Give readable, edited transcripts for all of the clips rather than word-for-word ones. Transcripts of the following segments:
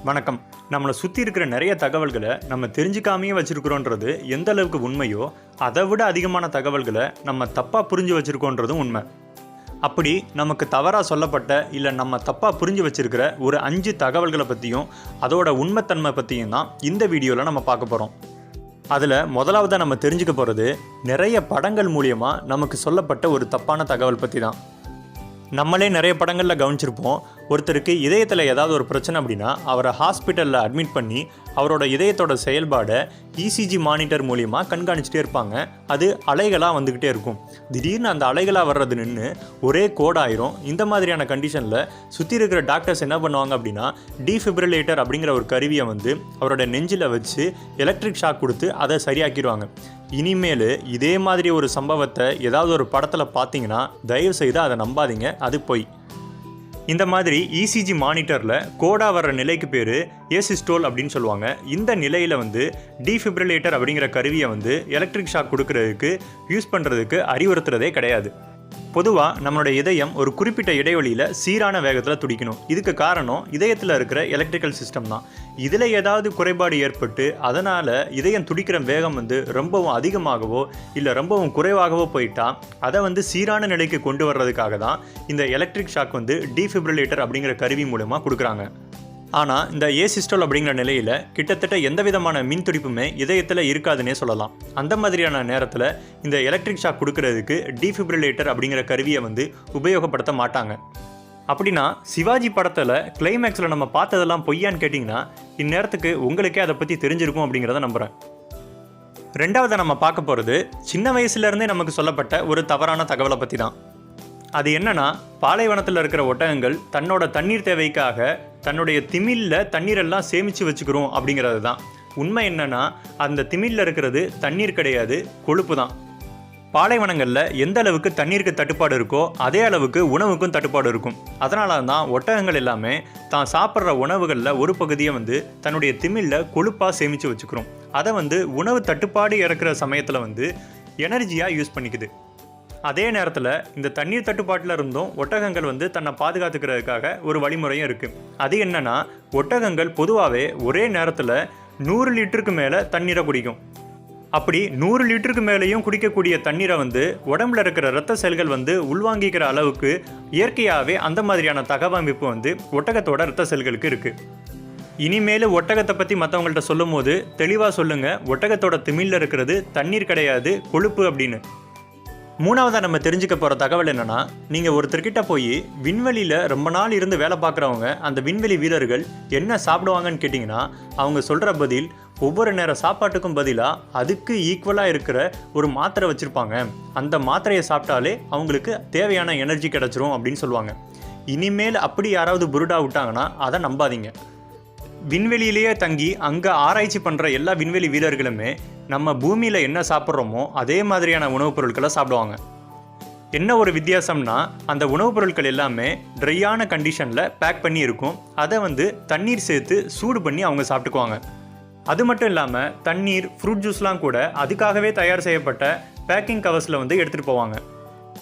வணக்கம். நம்மளை சுற்றி இருக்கிற நிறைய தகவல்களை நம்ம தெரிஞ்சுக்காமையே வச்சுருக்கிறோன்றது எந்த அளவுக்கு உண்மையோ அதை விட அதிகமான தகவல்களை நம்ம தப்பாக புரிஞ்சு வச்சுருக்கோன்றதும் உண்மை. அப்படி நமக்கு தவறாக சொல்லப்பட்ட இல்லை நம்ம தப்பாக புரிஞ்சு வச்சுருக்கிற ஒரு 5 தகவல்களை பற்றியும் அதோட உண்மைத்தன்மை பற்றியும் தான் இந்த வீடியோவில் நம்ம பார்க்க போகிறோம். அதில் முதலாவதாக நம்ம தெரிஞ்சுக்க போகிறது நிறைய படங்கள் மூலியமாக நமக்கு சொல்லப்பட்ட ஒரு தப்பான தகவல் பற்றி தான். நம்மளே நிறைய படங்களில் கவனிச்சிருப்போம். ஒருத்தருக்கு இதயத்தில் ஏதாவது ஒரு பிரச்சனை அப்படின்னா அவரை ஹாஸ்பிட்டலில் அட்மிட் பண்ணி அவரோட இதயத்தோட செயல்பாடை இசிஜி மானிட்டர் மூலியமாக கண்காணிச்சிட்டே இருப்பாங்க. அது அலைகளாக வந்துக்கிட்டே இருக்கும். திடீர்னு அந்த அலைகளாக வர்றது நின்று ஒரே கோடாயிரும். இந்த மாதிரியான கண்டிஷனில் சுற்றி இருக்கிற டாக்டர்ஸ் என்ன பண்ணுவாங்க அப்படின்னா டீஃபிப்ரிலேட்டர் அப்படிங்கிற ஒரு கருவியை அவரோட நெஞ்சில் வச்சு எலக்ட்ரிக் ஷாக் கொடுத்து அதை சரியாக்கிடுவாங்க. இனிமேல் இதே மாதிரி ஒரு சம்பவத்தை ஏதாவது ஒரு படத்தில் பார்த்தீங்கன்னா தயவுசெய்து அதை நம்பாதீங்க, அது பொய். இந்த மாதிரி இசிஜி மானிட்டரில் கோடா வர்ற நிலைக்கு பேர் ஏசிஸ்டோல் அப்படின்னு சொல்லுவாங்க. இந்த நிலையில் டீஃபிப்ரிலேட்டர் அப்படிங்கிற கருவியை எலக்ட்ரிக் ஷாக் கொடுக்கறதுக்கு யூஸ் பண்ணுறதுக்கு அறிவுறுத்துறதே கிடையாது. பொதுவாக நம்மளோட இதயம் ஒரு குறிப்பிட்ட இடைவெளியில் சீரான வேகத்தில் துடிக்கணும். இதுக்கு காரணம் இதயத்தில் இருக்கிற எலக்ட்ரிக்கல் சிஸ்டம் தான். இதில் ஏதாவது குறைபாடு ஏற்பட்டு அதனால் இதயம் துடிக்கிற வேகம் ரொம்பவும் அதிகமாகவோ இல்லை ரொம்பவும் குறைவாகவோ போயிட்டா அதை சீரான நிலைக்கு கொண்டு வர்றதுக்காக தான் இந்த எலக்ட்ரிக் ஷாக் டீஃபிப்ரிலேட்டர் அப்படிங்கிற கருவி மூலமாக கொடுக்குறாங்க. ஆனால் இந்த ஏசிஸ்டோல் அப்படிங்கிற நிலையில் கிட்டத்தட்ட எந்த விதமான மின் துடிப்புமே இதயத்தில் இருக்காதுன்னே சொல்லலாம். அந்த மாதிரியான நேரத்தில் இந்த எலக்ட்ரிக் ஷாக் கொடுக்கறதுக்கு டீஃபிப்ரிலேட்டர் அப்படிங்கிற கருவியை உபயோகப்படுத்த மாட்டாங்க. அப்படின்னா சிவாஜி படத்தில் கிளைமேக்ஸில் நம்ம பார்த்ததெல்லாம் பொய்யான்னு கேட்டிங்கன்னா இந்நேரத்துக்கு உங்களுக்கே அதை பற்றி தெரிஞ்சிருக்கும் அப்படிங்கிறத நம்புகிறேன். ரெண்டாவது நம்ம பார்க்க போகிறது சின்ன வயசுலேருந்தே நமக்கு சொல்லப்பட்ட ஒரு தவறான தகவலை பற்றி தான். அது என்னன்னா, பாலைவனத்தில் இருக்கிற ஒட்டகங்கள் தன்னோட தண்ணீர் தேவைக்காக தன்னுடைய திமிலில் தண்ணீரெல்லாம் சேமித்து வச்சுக்கிறோம் அப்படிங்கிறது தான். உண்மை என்னன்னா, அந்த திமிலில் இருக்கிறது தண்ணீர் கிடையாது, கொழுப்பு தான். பாலைவனங்களில் எந்த அளவுக்கு தண்ணீருக்கு தட்டுப்பாடு இருக்கோ அதே அளவுக்கு உணவுக்கும் தட்டுப்பாடு இருக்கும். அதனால தான் ஒட்டகங்கள் எல்லாமே தான் சாப்பிட்ற உணவுகளில் ஒரு பகுதியை தன்னுடைய திமிலில் கொழுப்பாக சேமித்து வச்சுக்கிறோம். அதை உணவு தட்டுப்பாடு இறக்குற சமயத்தில் எனர்ஜியாக யூஸ் பண்ணிக்குது. அதே நேரத்தில் இந்த தண்ணீர் தட்டுப்பாட்டில் இருந்தும் ஒட்டகங்கள் தன்னை பாதுகாத்துக்கிறதுக்காக ஒரு வழிமுறையும் இருக்குது. அது என்னன்னா, ஒட்டகங்கள் பொதுவாகவே ஒரே நேரத்தில் 100 லிட்டருக்கு மேலே தண்ணீரை குடிக்கும். அப்படி 100 லிட்டருக்கு மேலேயும் குடிக்கக்கூடிய தண்ணீரை உடம்புல இருக்கிற இரத்த செல்கள் உள்வாங்கிக்கிற அளவுக்கு இயற்கையாகவே அந்த மாதிரியான தகவமைப்பு ஒட்டகத்தோட இரத்த செல்களுக்கு இருக்குது. இனிமேல் ஒட்டகத்தை பற்றி மற்றவங்கள்ட்ட சொல்லும் போது தெளிவாக சொல்லுங்கள், ஒட்டகத்தோட திமிலில் இருக்கிறது தண்ணீர் கிடையாது, கொழுப்பு அப்படின்னு. மூணாவதாக நம்ம தெரிஞ்சுக்க போகிற தகவல் என்னென்னா, நீங்கள் ஒருத்தர்கிட்ட போய் விண்வெளியில் ரொம்ப நாள் இருந்து வேலை பார்க்குறவங்க அந்த விண்வெளி வீரர்கள் என்ன சாப்பிடுவாங்கன்னு கேட்டிங்கன்னா அவங்க சொல்கிற பதில் ஒவ்வொரு நேரம் சாப்பாட்டுக்கும் பதிலாக அதுக்கு ஈக்குவலாக இருக்கிற ஒரு மாத்திரை வச்சுருப்பாங்க. அந்த மாத்திரையை சாப்பிட்டாலே அவங்களுக்கு தேவையான எனர்ஜி கிடச்சிரும் அப்படின்னு சொல்லுவாங்க. இனிமேல் அப்படி யாராவது புருடா விட்டாங்கன்னா அதை நம்பாதீங்க. விண்வெளியிலேயே தங்கி அங்கே ஆராய்ச்சி பண்ணுற எல்லா விண்வெளி வீரர்களுமே நம்ம பூமியில் என்ன சாப்பிட்றோமோ அதே மாதிரியான உணவுப் பொருட்களை சாப்பிடுவாங்க. என்ன ஒரு வித்தியாசம்னா, அந்த உணவுப் பொருட்கள் எல்லாமே ட்ரையான கண்டிஷனில் பேக் பண்ணி இருக்கும். அதை தண்ணீர் சேர்த்து சூடு பண்ணி அவங்க சாப்பிட்டுக்குவாங்க. அது மட்டும் இல்லாமல் தண்ணீர், ஃப்ரூட் ஜூஸ்லாம் கூட அதுக்காகவே தயார் செய்யப்பட்ட பேக்கிங் கவர்ஸில் எடுத்துகிட்டு போவாங்க.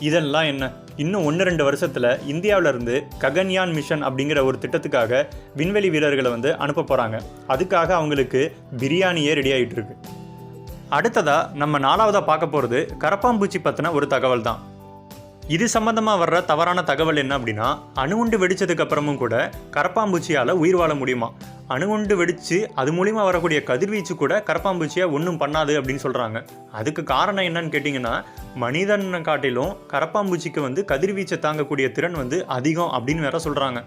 இதெல்லாம் என்ன, இன்னும் 1-2 வருஷத்தில் இந்தியாவிலேருந்து ககன்யான் மிஷன் அப்படிங்கிற ஒரு திட்டத்துக்காக விண்வெளி வீரர்களை அனுப்ப போகிறாங்க. அதுக்காக அவங்களுக்கு பிரியாணியே ரெடி ஆகிட்டு இருக்கு. அடுத்ததாக நம்ம 4வதாக பார்க்க போகிறது கரப்பாம்பூச்சி பற்றின ஒரு தகவல் தான். இது சம்மந்தமாக வர்ற தவறான தகவல் என்ன அப்படின்னா, அணுகுண்டு வெடித்ததுக்கு அப்புறமும் கூட கரப்பாம்பூச்சியால் உயிர் வாழ முடியுமா? அணுகுண்டு வெடித்து அது மூலிமா வரக்கூடிய கதிர்வீச்சு கூட கரப்பாம்பூச்சியை ஒன்றும் பண்ணாது அப்படின்னு சொல்கிறாங்க. அதுக்கு காரணம் என்னன்னு கேட்டிங்கன்னா, மனிதனை காட்டிலும் கரப்பாம்பூச்சிக்கு கதிர்வீச்சை தாங்கக்கூடிய திறன் அதிகம் அப்படின்னு வேற சொல்கிறாங்க.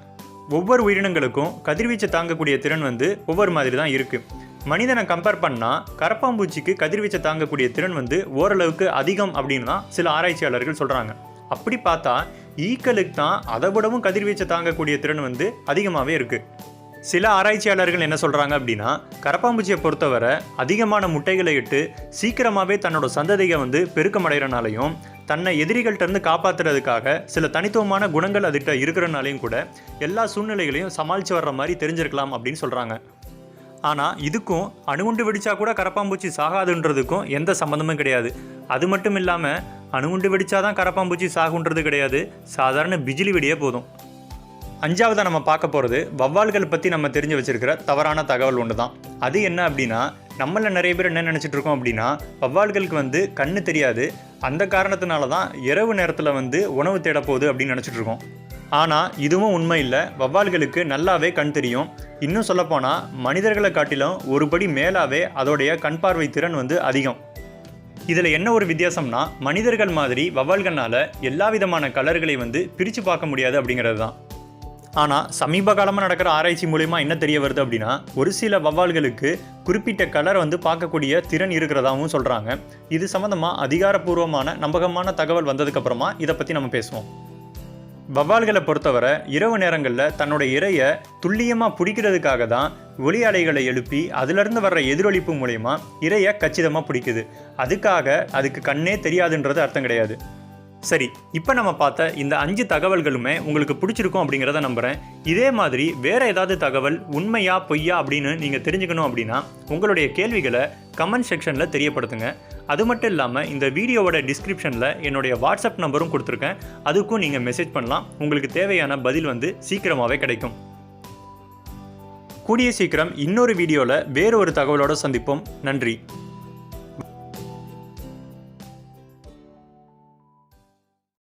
ஒவ்வொரு உயிரினங்களுக்கும் கதிர்வீச்சை தாங்கக்கூடிய திறன் ஒவ்வொரு மாதிரி தான் இருக்குது. மனிதனை கம்பேர் பண்ணால் கரப்பாம்பூச்சிக்கு கதிர்வீச்சை தாங்கக்கூடிய திறன் ஓரளவுக்கு அதிகம் அப்படின்னு தான் சில ஆராய்ச்சியாளர்கள் சொல்கிறாங்க. அப்படி பார்த்தா ஈக்களுக்கு தான் அதை விடவும் கதிர்வீச்சை தாங்கக்கூடிய திறன் அதிகமாகவே இருக்குது. சில ஆராய்ச்சியாளர்கள் என்ன சொல்கிறாங்க அப்படின்னா, கரப்பாம்பூச்சியை பொறுத்தவரை அதிகமான முட்டைகளை இட்டு சீக்கிரமாகவே தன்னோட சந்ததியை பெருக்கமடைகிறனாலையும் தன்னை எதிரிகள்கிட்டருந்து காப்பாற்றுறதுக்காக சில தனித்துவமான குணங்கள் அதுகிட்ட இருக்கிறனாலையும் கூட எல்லா சூழ்நிலைகளையும் சமாளித்து வர்ற மாதிரி தெரிஞ்சிருக்கலாம் அப்படின்னு சொல்கிறாங்க. ஆனால் இதுக்கும் அணுகுண்டு வெடித்தா கூட கரப்பாம்பூச்சி சாகாதுன்றதுக்கும் எந்த சம்மந்தமும் கிடையாது. அது மட்டும் இல்லாமல் அணுகுண்டு வெடித்தாதான் கரப்பாம்பூச்சி சாகுன்றது கிடையாது. சாதாரண பிஜிலி வெடியே போதும். 5ஆவதா நம்ம பார்க்க போகிறது வௌவால்கள் பற்றி நம்ம தெரிஞ்சு வச்சிருக்கிற தவறான தகவல் ஒன்று தான். அது என்ன அப்படின்னா, நம்மள நிறைய பேர் என்ன நினச்சிட்டு இருக்கோம் அப்படின்னா, வௌவால்களுக்கு கண்ணு தெரியாது, அந்த காரணத்தினால தான் இரவு நேரத்தில் உணவு தேட போகுது அப்படின்னு நினச்சிட்டு இருக்கோம். ஆனால் இதுவும் உண்மை இல்லை. வௌவால்களுக்கு நல்லாவே கண் தெரியும். இன்னும் சொல்லப்போனால் மனிதர்களை காட்டிலும் ஒரு படி மேலாவே அதோடைய கண் பார்வை திறன் அதிகம். இதில் என்ன ஒரு வித்தியாசம்னா, மனிதர்கள் மாதிரி வௌவால்களால் எல்லா விதமான கலர்களை பிரித்து பார்க்க முடியாது அப்படிங்கிறது தான். ஆனால் சமீப காலமாக நடக்கிற ஆராய்ச்சி மூலமா என்ன தெரிய வருது அப்படின்னா, ஒரு சில வௌவால்களுக்கு குறிப்பிட்ட கலர் பார்க்கக்கூடிய திறன் இருக்கிறதாகவும் சொல்கிறாங்க. இது சம்மந்தமாக அதிகாரப்பூர்வமான நம்பகமான தகவல் வந்ததுக்கப்புறமா இதை பற்றி நம்ம பேசுவோம். வௌவால்களை பொறுத்தவரை இரவு நேரங்களில் தன்னோட இரையை துல்லியமாக பிடிக்கிறதுக்காக தான் ஒலி அலைகளை எழுப்பி அதிலிருந்து வர்ற எதிரொலிப்பு மூலயமா இரையை கச்சிதமாக பிடிக்குது. அதுக்கு கண்ணே தெரியாதுன்றது அர்த்தம் கிடையாது. சரி, இப்போ நம்ம பார்த்த இந்த 5 தகவல்களுமே உங்களுக்கு பிடிச்சிருக்கும் அப்படிங்கிறத நம்புகிறேன். இதே மாதிரி வேறு ஏதாவது தகவல் உண்மையா பொய்யா அப்படின்னு நீங்கள் தெரிஞ்சுக்கணும் அப்படின்னா உங்களுடைய கேள்விகளை கமெண்ட் செக்ஷனில் தெரியப்படுத்துங்க. அது மட்டும் இல்லாமல் இந்த வீடியோவோட டிஸ்கிரிப்ஷனில் என்னுடைய வாட்ஸ்அப் நம்பரும் கொடுத்துருக்கேன். அதுக்கும் நீங்கள் மெசேஜ் பண்ணலாம். உங்களுக்கு தேவையான பதில் சீக்கிரமாகவே கிடைக்கும். கூடிய சீக்கிரம் இன்னொரு வீடியோவில் வேறு ஒரு தகவலோடு சந்திப்போம். நன்றி.